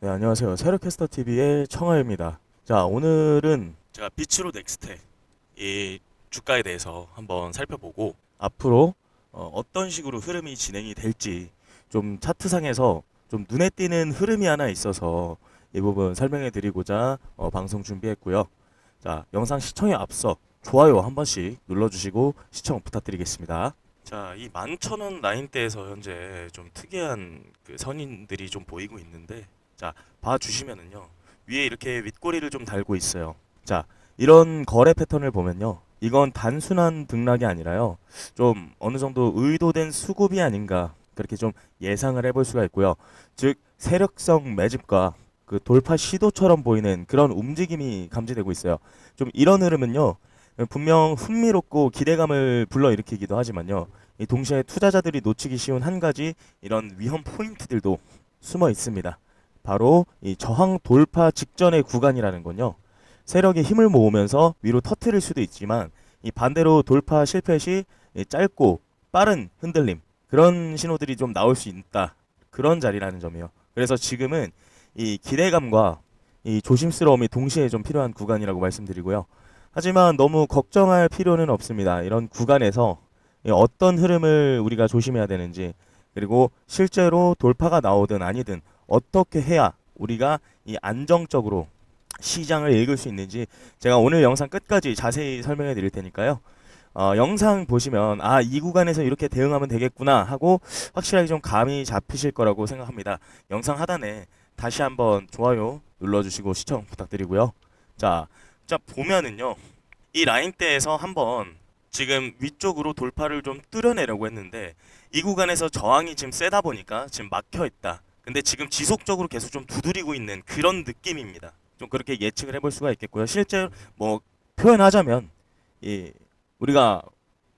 네, 안녕하세요. 세력캐스터 TV의 청하입니다. 자, 오늘은 제가 비츠로 넥스트 이 주가에 대해서 한번 살펴보고 앞으로 떤 식으로 흐름이 진행이 될지 좀 차트상에서 좀 눈에 띄는 흐름이 하나 있어서 이 부분 설명해 드리고자 방송 준비했고요. 자, 영상 시청에 앞서 좋아요 한 번씩 눌러주시고 시청 부탁드리겠습니다. 자, 이 11,000원 라인대에서 현재 좀 특이한 그 선인들이 좀 보이고 있는데, 자, 봐주시면은요, 위에 이렇게 윗꼬리를 좀 달고 있어요. 자, 이런 거래 패턴을 보면요, 이건 단순한 등락이 아니라요, 좀 어느 정도 의도된 수급이 아닌가, 그렇게 좀 예상을 해볼 수가 있고요. 즉, 세력성 매집과 그 돌파 시도처럼 보이는 그런 움직임이 감지되고 있어요. 좀 이런 흐름은요, 분명 흥미롭고 기대감을 불러일으키기도 하지만요, 이 동시에 투자자들이 놓치기 쉬운 한 가지 이런 위험 포인트들도 숨어 있습니다. 바로 이 저항 돌파 직전의 구간이라는 건요, 세력이 힘을 모으면서 위로 터트릴 수도 있지만 이 반대로 돌파 실패 시 이 짧고 빠른 흔들림, 그런 신호들이 좀 나올 수 있다, 그런 자리라는 점이에요. 그래서 지금은 이 기대감과 이 조심스러움이 동시에 좀 필요한 구간이라고 말씀드리고요. 하지만 너무 걱정할 필요는 없습니다. 이런 구간에서 어떤 흐름을 우리가 조심해야 되는지, 그리고 실제로 돌파가 나오든 아니든 어떻게 해야 우리가 이 안정적으로 시장을 읽을 수 있는지 제가 오늘 영상 끝까지 자세히 설명해 드릴 테니까요. 영상 보시면 이 구간에서 이렇게 대응하면 되겠구나 하고 확실하게 좀 감이 잡히실 거라고 생각합니다. 영상 하단에 다시 한번 좋아요 눌러주시고 시청 부탁드리고요. 자, 보면은요, 이 라인대에서 한번 지금 위쪽으로 돌파를 좀 뚫어내려고 했는데 이 구간에서 저항이 지금 세다 보니까 지금 막혀 있다. 근데 지금 지속적으로 계속 좀 두드리고 있는 그런 느낌입니다. 좀 그렇게 예측을 해볼 수가 있겠고요. 실제 뭐 표현하자면 이 우리가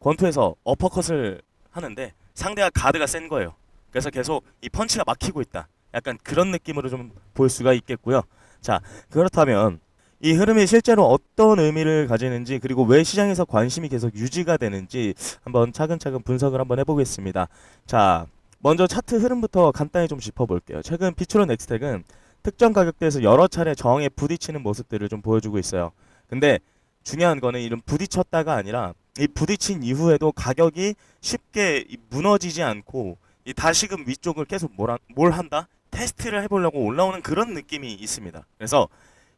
권투에서 어퍼컷을 하는데 상대가 가드가 센 거예요. 그래서 계속 이 펀치가 막히고 있다, 약간 그런 느낌으로 좀 볼 수가 있겠고요. 자, 그렇다면 이 흐름이 실제로 어떤 의미를 가지는지, 그리고 왜 시장에서 관심이 계속 유지가 되는지 한번 차근차근 분석을 한번 해보겠습니다. 자, 먼저 차트 흐름부터 간단히 좀 짚어볼게요. 최근 비추론 넥스텍은 특정 가격대에서 여러 차례 저항에 부딪히는 모습들을 좀 보여주고 있어요. 근데 중요한 거는 이런 부딪혔다가 아니라 이 부딪힌 이후에도 가격이 쉽게 무너지지 않고 이 다시금 위쪽을 계속 뭘 한다? 테스트를 해보려고 올라오는 그런 느낌이 있습니다. 그래서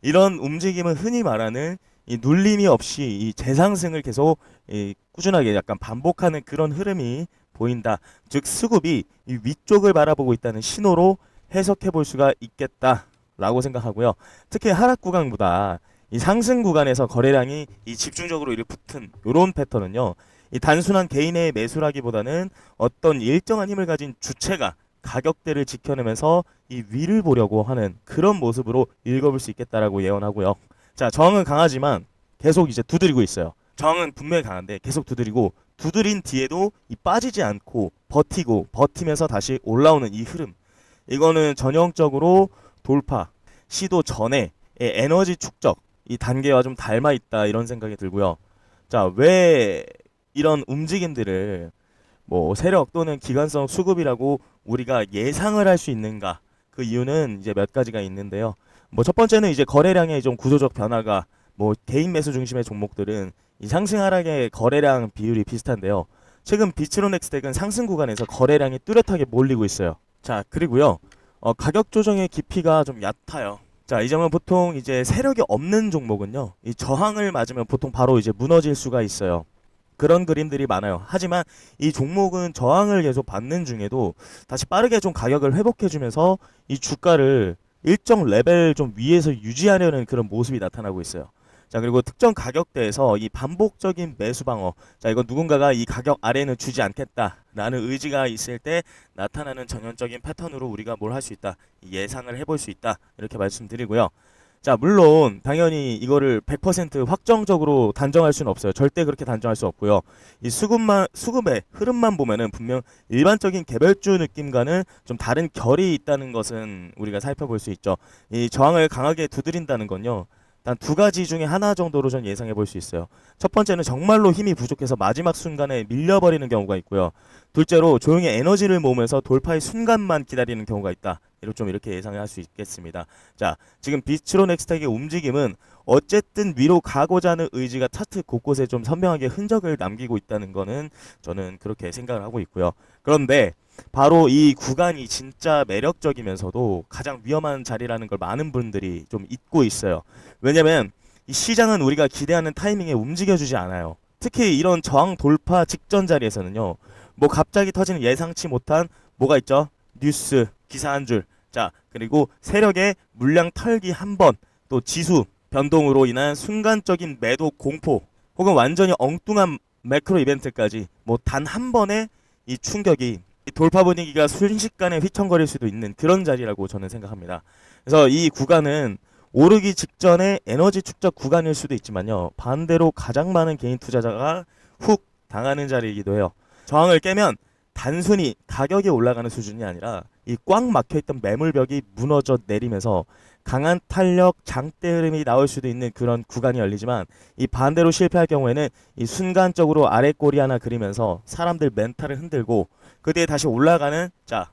이런 움직임은 흔히 말하는 이 눌림이 없이 이 재상승을 계속 꾸준하게 약간 반복하는 그런 흐름이 보인다. 즉 수급이 이 위쪽을 바라보고 있다는 신호로 해석해 볼 수가 있겠다라고 생각하고요. 특히 하락 구간보다 이 상승 구간에서 거래량이 이 집중적으로 이렇게 붙은 이런 패턴은요, 이 단순한 개인의 매수라기보다는 어떤 일정한 힘을 가진 주체가 가격대를 지켜내면서 이 위를 보려고 하는 그런 모습으로 읽어볼 수 있겠다라고 예언하고요. 자, 저항은 강하지만 계속 이제 두드리고 있어요. 저항은 분명히 강한데 계속 두드리고, 두드린 뒤에도 이 빠지지 않고 버티고 버티면서 다시 올라오는 이 흐름, 이거는 전형적으로 돌파 시도 전에 에너지 축적 이 단계와 좀 닮아 있다, 이런 생각이 들고요. 자, 왜 이런 움직임들을 뭐 세력 또는 기관성 수급이라고 우리가 예상을 할 수 있는가? 그 이유는 이제 몇 가지가 있는데요. 뭐 첫 번째는 이제 거래량의 좀 구조적 변화가, 뭐 개인 매수 중심의 종목들은 이 상승 하락의 거래량 비율이 비슷한데요. 최근 비츠로넥스텍은 상승 구간에서 거래량이 뚜렷하게 몰리고 있어요. 자, 그리고요, 가격 조정의 깊이가 좀 얕아요. 자, 이 점은 보통 이제 세력이 없는 종목은요, 이 저항을 맞으면 보통 바로 이제 무너질 수가 있어요. 그런 그림들이 많아요. 하지만 이 종목은 저항을 계속 받는 중에도 다시 빠르게 좀 가격을 회복해주면서 이 주가를 일정 레벨 좀 위에서 유지하려는 그런 모습이 나타나고 있어요. 자, 그리고 특정 가격대에서 이 반복적인 매수 방어, 자, 이건 누군가가 이 가격 아래는 주지 않겠다라는 의지가 있을 때 나타나는 전형적인 패턴으로 우리가 뭘 할 수 있다, 예상을 해볼 수 있다, 이렇게 말씀드리고요. 자, 물론 당연히 이거를 100% 확정적으로 단정할 수는 없어요. 절대 그렇게 단정할 수 없고요. 이 수급의 흐름만 보면은 분명 일반적인 개별주 느낌과는 좀 다른 결이 있다는 것은 우리가 살펴볼 수 있죠. 이 저항을 강하게 두드린다는 건요, 단 두 가지 중에 하나 정도로 전 예상해 볼 수 있어요. 첫 번째는 정말로 힘이 부족해서 마지막 순간에 밀려버리는 경우가 있고요. 둘째로 조용히 에너지를 모으면서 돌파의 순간만 기다리는 경우가 있다. 이렇게 예상할 수 있겠습니다. 자, 지금 비츠로 넥스텍의 움직임은 어쨌든 위로 가고자 하는 의지가 차트 곳곳에 좀 선명하게 흔적을 남기고 있다는 거는 저는 그렇게 생각을 하고 있고요. 그런데 바로 이 구간이 진짜 매력적이면서도 가장 위험한 자리라는 걸 많은 분들이 좀 잊고 있어요. 왜냐면 이 시장은 우리가 기대하는 타이밍에 움직여주지 않아요. 특히 이런 저항 돌파 직전 자리에서는요. 뭐 갑자기 터지는 예상치 못한 뭐가 있죠? 뉴스, 기사 한 줄. 자, 그리고 세력의 물량 털기 한 번, 또 지수 변동으로 인한 순간적인 매도 공포, 혹은 완전히 엉뚱한 매크로 이벤트까지 뭐 단 한 번의 이 충격이 이 돌파 분위기가 순식간에 휘청거릴 수도 있는 그런 자리라고 저는 생각합니다. 그래서 이 구간은 오르기 직전에 에너지 축적 구간일 수도 있지만요. 반대로 가장 많은 개인 투자자가 훅 당하는 자리이기도 해요. 저항을 깨면 단순히 가격이 올라가는 수준이 아니라 이 꽉 막혀있던 매물벽이 무너져 내리면서 강한 탄력 장대 흐름이 나올 수도 있는 그런 구간이 열리지만, 이 반대로 실패할 경우에는 이 순간적으로 아래 꼬리 하나 그리면서 사람들 멘탈을 흔들고 그 뒤에 다시 올라가는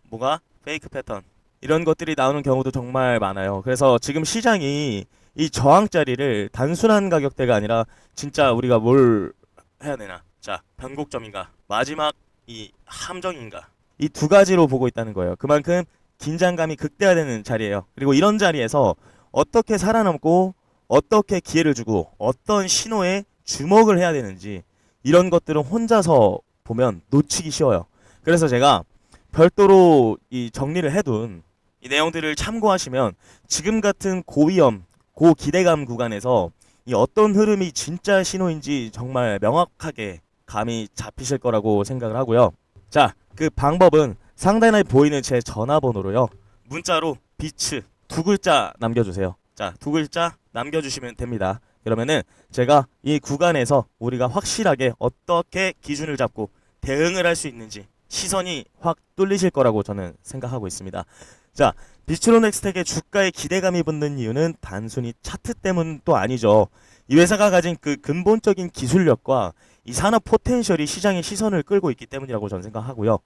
뭐가 페이크 패턴, 이런 것들이 나오는 경우도 정말 많아요. 그래서 지금 시장이 이 저항 자리를 단순한 가격대가 아니라 진짜 우리가 뭘 해야 되나, 변곡점인가, 마지막 이 함정인가, 이 두 가지로 보고 있다는 거예요. 그만큼 긴장감이 극대화되는 자리예요. 그리고 이런 자리에서 어떻게 살아남고 어떻게 기회를 주고 어떤 신호에 주목을 해야 되는지, 이런 것들은 혼자서 보면 놓치기 쉬워요. 그래서 제가 별도로 이 정리를 해둔 이 내용들을 참고하시면 지금 같은 고위험, 고기대감 구간에서 이 어떤 흐름이 진짜 신호인지 정말 명확하게 감이 잡히실 거라고 생각을 하고요. 자, 그 방법은 상단에 보이는 제 전화번호로요. 문자로 비츠 두 글자 남겨주세요. 자, 두 글자 남겨주시면 됩니다. 그러면은 제가 이 구간에서 우리가 확실하게 어떻게 기준을 잡고 대응을 할 수 있는지 시선이 확 뚫리실 거라고 저는 생각하고 있습니다. 자, 비츠로 넥스텍의 주가에 기대감이 붙는 이유는 단순히 차트 때문도 아니죠. 이 회사가 가진 그 근본적인 기술력과 이 산업 포텐셜이 시장의 시선을 끌고 있기 때문이라고 저는 생각하고요.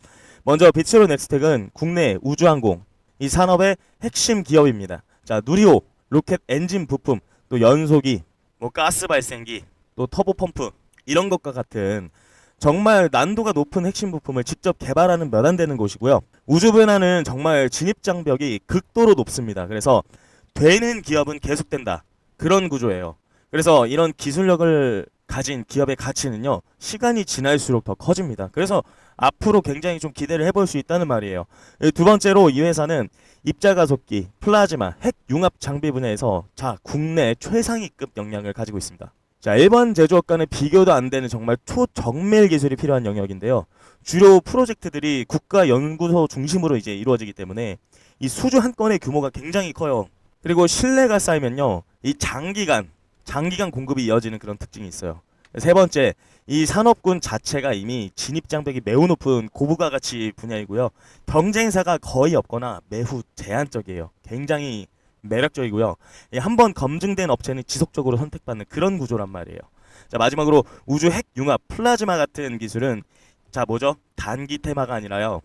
먼저 비츠로 넥스텍은 국내 우주항공 이 산업의 핵심 기업입니다. 자, 누리호, 로켓 엔진 부품, 또 연소기, 뭐 가스 발생기, 또 터보 펌프, 이런 것과 같은 정말 난도가 높은 핵심 부품을 직접 개발하는 몇 안 되는 곳이고요. 우주 변화는 정말 진입 장벽이 극도로 높습니다. 그래서 되는 기업은 계속된다, 그런 구조예요. 그래서 이런 기술력을 가진 기업의 가치는요, 시간이 지날수록 더 커집니다. 그래서 앞으로 굉장히 좀 기대를 해볼 수 있다는 말이에요. 두 번째로 이 회사는 입자가속기, 플라즈마, 핵 융합 장비 분야에서 국내 최상위급 역량을 가지고 있습니다. 자, 일반 제조업과는 비교도 안 되는 정말 초정밀 기술이 필요한 영역인데요. 주로 프로젝트들이 국가 연구소 중심으로 이제 이루어지기 때문에 이 수주 한 건의 규모가 굉장히 커요. 그리고 신뢰가 쌓이면요, 이 장기간 공급이 이어지는 그런 특징이 있어요. 세 번째, 이 산업군 자체가 이미 진입 장벽이 매우 높은 고부가 가치 분야이고요. 경쟁사가 거의 없거나 매우 제한적이에요. 굉장히 매력적이고요. 한번 검증된 업체는 지속적으로 선택받는 그런 구조란 말이에요. 자, 마지막으로 우주 핵 융합 플라즈마 같은 기술은 뭐죠? 단기 테마가 아니라요.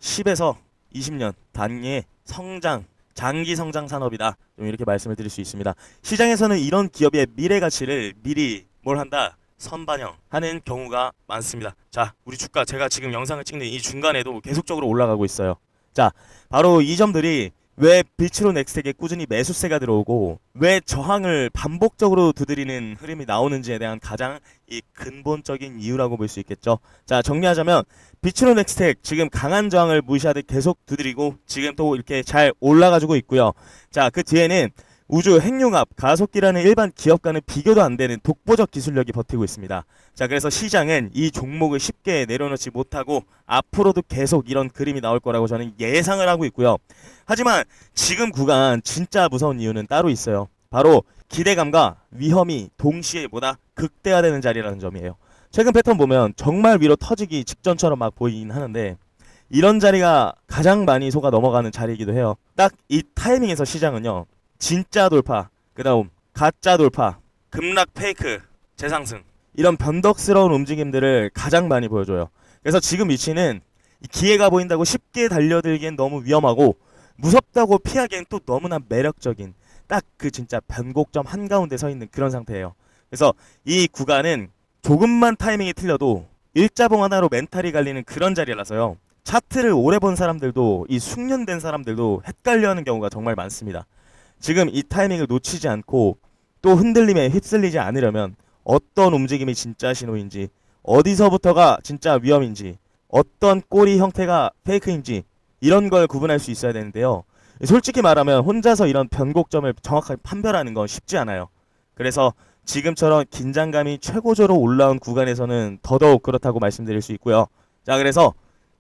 10에서 20년 단위의 성장, 장기 성장 산업이다. 좀 이렇게 말씀을 드릴 수 있습니다. 시장에서는 이런 기업의 미래 가치를 미리 뭘 한다? 선반영하는 경우가 많습니다. 자, 우리 주가 제가 지금 영상을 찍는 이 중간에도 계속적으로 올라가고 있어요. 자, 바로 이 점들이 왜 비츠로 넥스텍에 꾸준히 매수세가 들어오고 왜 저항을 반복적으로 두드리는 흐름이 나오는지에 대한 가장 이 근본적인 이유라고 볼 수 있겠죠. 자, 정리하자면 비츠로 넥스텍 지금 강한 저항을 무시하듯 계속 두드리고 지금 또 이렇게 잘 올라가지고 있고요. 자, 그 뒤에는 우주 핵융합 가속기라는 일반 기업과는 비교도 안 되는 독보적 기술력이 버티고 있습니다. 자, 그래서 시장은 이 종목을 쉽게 내려놓지 못하고 앞으로도 계속 이런 그림이 나올 거라고 저는 예상을 하고 있고요. 하지만 지금 구간 진짜 무서운 이유는 따로 있어요. 바로 기대감과 위험이 동시에 극대화되는 자리라는 점이에요. 최근 패턴 보면 정말 위로 터지기 직전처럼 막 보이긴 하는데 이런 자리가 가장 많이 속아 넘어가는 자리이기도 해요. 딱 이 타이밍에서 시장은요, 진짜 돌파, 그 다음 가짜 돌파, 급락 페이크, 재상승, 이런 변덕스러운 움직임들을 가장 많이 보여줘요. 그래서 지금 위치는 이 기회가 보인다고 쉽게 달려들기엔 너무 위험하고 무섭다고 피하기엔 또 너무나 매력적인 딱 그 진짜 변곡점 한가운데 서 있는 그런 상태예요. 그래서 이 구간은 조금만 타이밍이 틀려도 일자봉 하나로 멘탈이 갈리는 그런 자리라서요. 차트를 오래 본 사람들도 이 숙련된 사람들도 헷갈려하는 경우가 정말 많습니다. 지금 이 타이밍을 놓치지 않고 또 흔들림에 휩쓸리지 않으려면 어떤 움직임이 진짜 신호인지, 어디서부터가 진짜 위험인지, 어떤 꼬리 형태가 페이크인지 이런 걸 구분할 수 있어야 되는데요. 솔직히 말하면 혼자서 이런 변곡점을 정확하게 판별하는 건 쉽지 않아요. 그래서 지금처럼 긴장감이 최고조로 올라온 구간에서는 더더욱 그렇다고 말씀드릴 수 있고요. 자, 그래서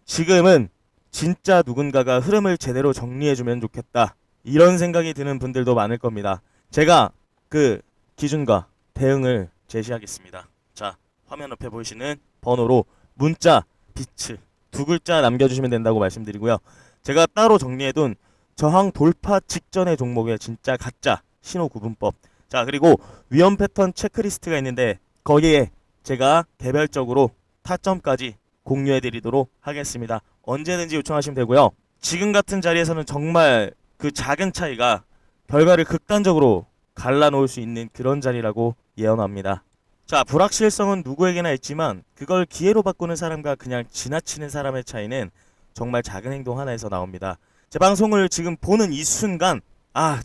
지금은 진짜 누군가가 흐름을 제대로 정리해주면 좋겠다. 이런 생각이 드는 분들도 많을 겁니다. 제가 그 기준과 대응을 제시하겠습니다. 자, 화면 옆에 보이시는 번호로 문자, 비츠 두 글자 남겨주시면 된다고 말씀드리고요. 제가 따로 정리해둔 저항 돌파 직전의 종목의 진짜 가짜 신호 구분법. 자, 그리고 위험 패턴 체크리스트가 있는데 거기에 제가 개별적으로 타점까지 공유해드리도록 하겠습니다. 언제든지 요청하시면 되고요. 지금 같은 자리에서는 정말 그 작은 차이가 결과를 극단적으로 갈라놓을 수 있는 그런 자리라고 예언합니다. 자, 불확실성은 누구에게나 있지만 그걸 기회로 바꾸는 사람과 그냥 지나치는 사람의 차이는 정말 작은 행동 하나에서 나옵니다. 제 방송을 지금 보는 이 순간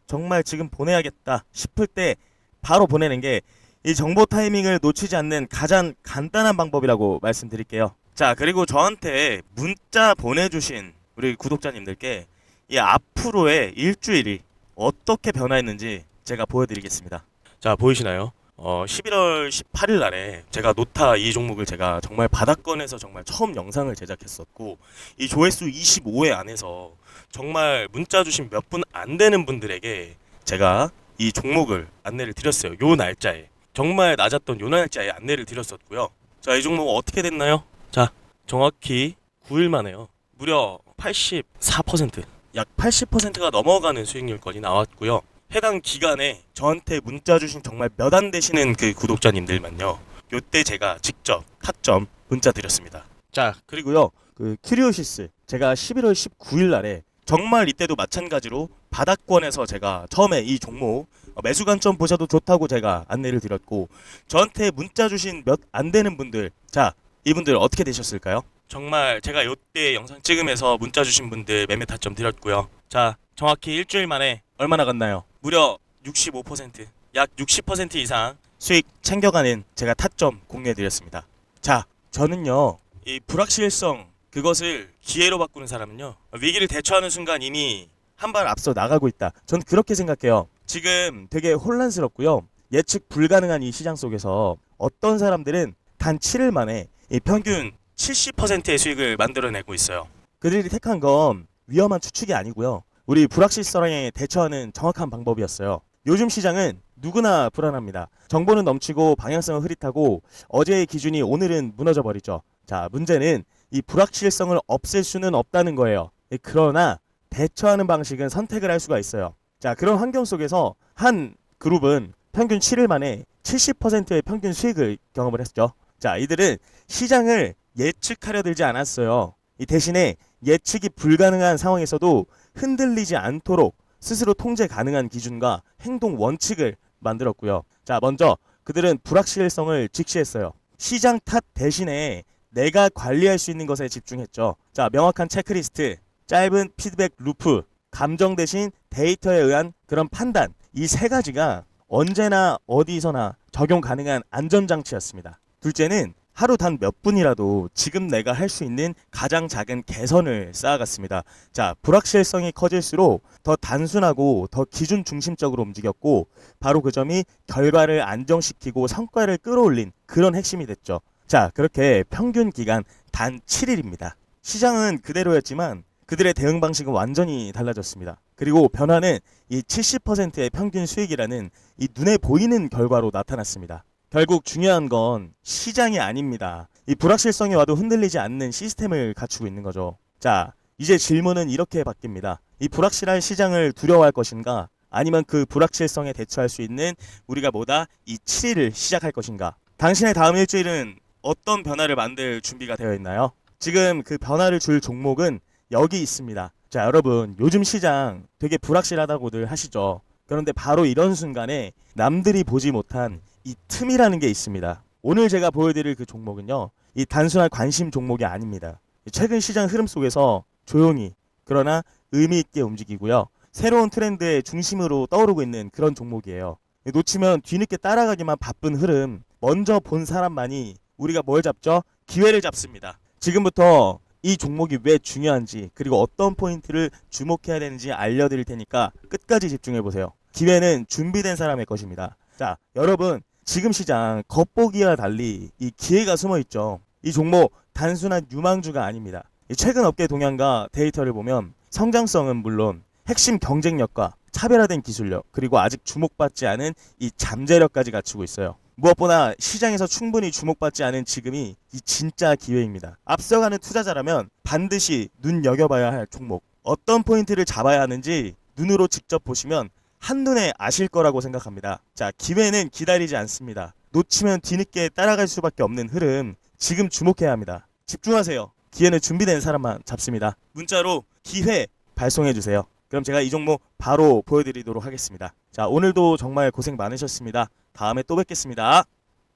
정말 지금 보내야겠다 싶을 때 바로 보내는 게 이 정보 타이밍을 놓치지 않는 가장 간단한 방법이라고 말씀드릴게요. 자, 그리고 저한테 문자 보내주신 우리 구독자님들께 이 앞으로의 일주일이 어떻게 변화했는지 제가 보여드리겠습니다. 자, 보이시나요? 11월 18일 날에 제가 노타 이 종목을 제가 정말 바닥권에서 정말 처음 영상을 제작했었고 이 조회수 25회 안에서 정말 문자 주신 몇 분 안 되는 분들에게 제가 이 종목을 안내를 드렸어요. 요 날짜에 정말 낮았던 요 날짜에 안내를 드렸었고요. 자, 이 종목 어떻게 됐나요? 자, 정확히 9일 만에요. 무려 84%, 약 80%가 넘어가는 수익률까지 나왔고요. 해당 기간에 저한테 문자 주신 정말 몇 안 되시는 그 구독자님들만요. 요때 제가 직접 타점 문자 드렸습니다. 자, 그리고요. 그 큐리오시스 제가 11월 19일 날에 정말 이때도 마찬가지로 바닥권에서 제가 처음에 이 종목 매수 관점 보셔도 좋다고 제가 안내를 드렸고 저한테 문자 주신 몇 안 되는 분들, 자, 이분들 어떻게 되셨을까요? 정말 제가 요때 영상 찍으면서 문자 주신 분들 매매 타점 드렸고요. 자, 정확히 일주일 만에 얼마 나갔나요? 무려 65%, 약 60% 이상 수익 챙겨가는 제가 타점 공유해드렸습니다. 자, 저는요, 이 불확실성 그것을 기회로 바꾸는 사람은요, 위기를 대처하는 순간 이미 한 발 앞서 나가고 있다. 저는 그렇게 생각해요. 지금 되게 혼란스럽고요. 예측 불가능한 이 시장 속에서 어떤 사람들은 단 7일 만에 이 평균 70%의 수익을 만들어내고 있어요. 그들이 택한 건 위험한 추측이 아니고요. 우리 불확실성에 대처하는 정확한 방법이었어요. 요즘 시장은 누구나 불안합니다. 정보는 넘치고 방향성은 흐릿하고 어제의 기준이 오늘은 무너져 버리죠. 자, 문제는 이 불확실성을 없앨 수는 없다는 거예요. 그러나 대처하는 방식은 선택을 할 수가 있어요. 자, 그런 환경 속에서 한 그룹은 평균 7일 만에 70%의 평균 수익을 경험을 했죠. 자, 이들은 시장을 예측하려 들지 않았어요. 이 대신에 예측이 불가능한 상황에서도 흔들리지 않도록 스스로 통제 가능한 기준과 행동 원칙을 만들었고요. 자, 먼저 그들은 불확실성을 직시했어요. 시장 탓 대신에 내가 관리할 수 있는 것에 집중했죠. 자, 명확한 체크리스트, 짧은 피드백 루프, 감정 대신 데이터에 의한 그런 판단, 이 세 가지가 언제나 어디서나 적용 가능한 안전장치였습니다. 둘째는 하루 단 몇 분이라도 지금 내가 할 수 있는 가장 작은 개선을 쌓아갔습니다. 자, 불확실성이 커질수록 더 단순하고 더 기준 중심적으로 움직였고 바로 그 점이 결과를 안정시키고 성과를 끌어올린 그런 핵심이 됐죠. 자, 그렇게 평균 기간 단 7일입니다. 시장은 그대로였지만 그들의 대응 방식은 완전히 달라졌습니다. 그리고 변화는 이 70%의 평균 수익이라는 이 눈에 보이는 결과로 나타났습니다. 결국 중요한 건 시장이 아닙니다. 이 불확실성이 와도 흔들리지 않는 시스템을 갖추고 있는 거죠. 자, 이제 질문은 이렇게 바뀝니다. 이 불확실한 시장을 두려워할 것인가? 아니면 그 불확실성에 대처할 수 있는 우리가 뭐다? 이 7일을 시작할 것인가? 당신의 다음 일주일은 어떤 변화를 만들 준비가 되어 있나요? 지금 그 변화를 줄 종목은 여기 있습니다. 자, 여러분, 요즘 시장 되게 불확실하다고들 하시죠. 그런데 바로 이런 순간에 남들이 보지 못한 이 틈이라는 게 있습니다. 오늘 제가 보여드릴 그 종목은요, 이 단순한 관심 종목이 아닙니다. 최근 시장 흐름 속에서 조용히 그러나 의미 있게 움직이고요. 새로운 트렌드의 중심으로 떠오르고 있는 그런 종목이에요. 놓치면 뒤늦게 따라가기만 바쁜 흐름, 먼저 본 사람만이 우리가 뭘 잡죠? 기회를 잡습니다. 지금부터 이 종목이 왜 중요한지 그리고 어떤 포인트를 주목해야 되는지 알려드릴 테니까 끝까지 집중해보세요. 기회는 준비된 사람의 것입니다. 자, 여러분, 지금 시장 겉보기와 달리 이 기회가 숨어있죠. 이 종목 단순한 유망주가 아닙니다. 최근 업계 동향과 데이터를 보면 성장성은 물론 핵심 경쟁력과 차별화된 기술력 그리고 아직 주목받지 않은 이 잠재력까지 갖추고 있어요. 무엇보다 시장에서 충분히 주목받지 않은 지금이 이 진짜 기회입니다. 앞서가는 투자자라면 반드시 눈여겨봐야 할 종목, 어떤 포인트를 잡아야 하는지 눈으로 직접 보시면 한눈에 아실 거라고 생각합니다. 자, 기회는 기다리지 않습니다. 놓치면 뒤늦게 따라갈 수밖에 없는 흐름, 지금 주목해야 합니다. 집중하세요. 기회는 준비된 사람만 잡습니다. 문자로 기회 발송해주세요. 그럼 제가 이 종목 바로 보여드리도록 하겠습니다. 자, 오늘도 정말 고생 많으셨습니다. 다음에 또 뵙겠습니다.